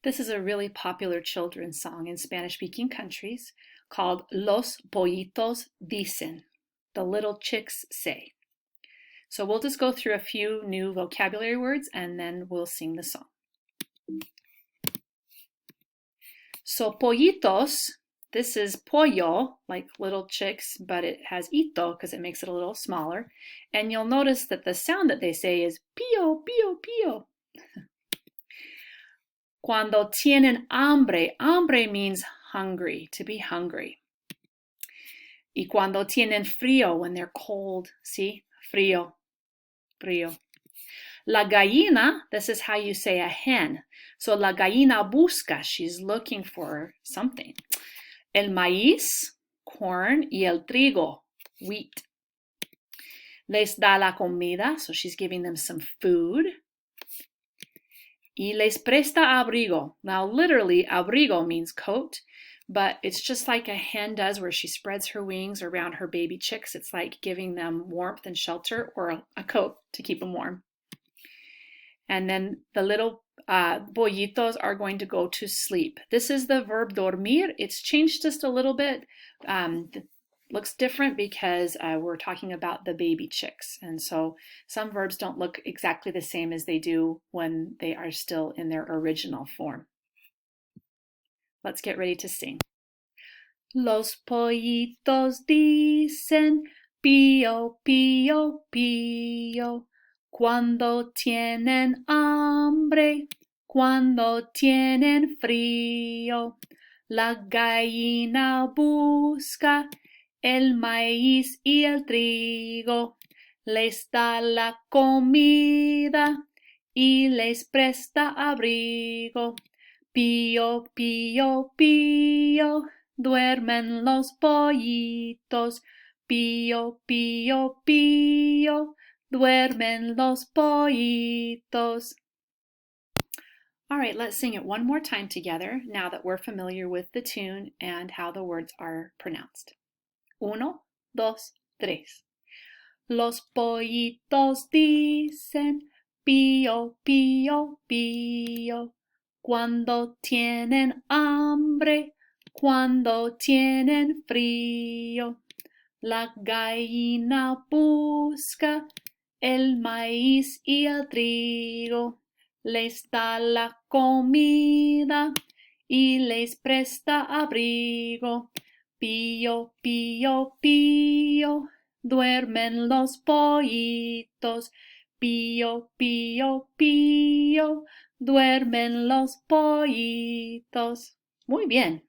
This is a really popular children's song in Spanish-speaking countries called Los Pollitos Dicen. The little chicks say. So we'll just go through a few new vocabulary words and then we'll sing the song. So pollitos, this is pollo, like little chicks, but it has ito because it makes it a little smaller. And you'll notice that the sound that they say is pío, pío, pío. Cuando tienen hambre, hambre means hungry, to be hungry. Y cuando tienen frío, when they're cold, see, frío, frío. La gallina, this is how you say a hen. So la gallina busca, she's looking for something. El maíz, corn, y el trigo, wheat. Les da la comida, so she's giving them some food. Y les presta abrigo. Now literally, abrigo means coat, but it's just like a hen does where she spreads her wings around her baby chicks. It's like giving them warmth and shelter, or a coat to keep them warm. And then the little pollitos are going to go to sleep. This is the verb dormir. It's changed just a little bit. Looks different because we're talking about the baby chicks. And so some verbs don't look exactly the same as they do when they are still in their original form. Let's get ready to sing. Los pollitos dicen pío, pío, pío. Cuando tienen hambre, cuando tienen frío. La gallina busca el maíz y el trigo, les da la comida y les presta abrigo. Pío, pío, pío, duermen los pollitos. Pío, pío, pío, duermen los pollitos. All right, let's sing it one more time together now that we're familiar with the tune and how the words are pronounced. Uno, dos, tres. Los pollitos dicen pío, pío, pío. Cuando tienen hambre, cuando tienen frío. La gallina busca el maíz y el trigo. Les da la comida y les presta abrigo. Pío, pío, pío, duermen los pollitos. Pío, pío, pío, duermen los pollitos. Muy bien.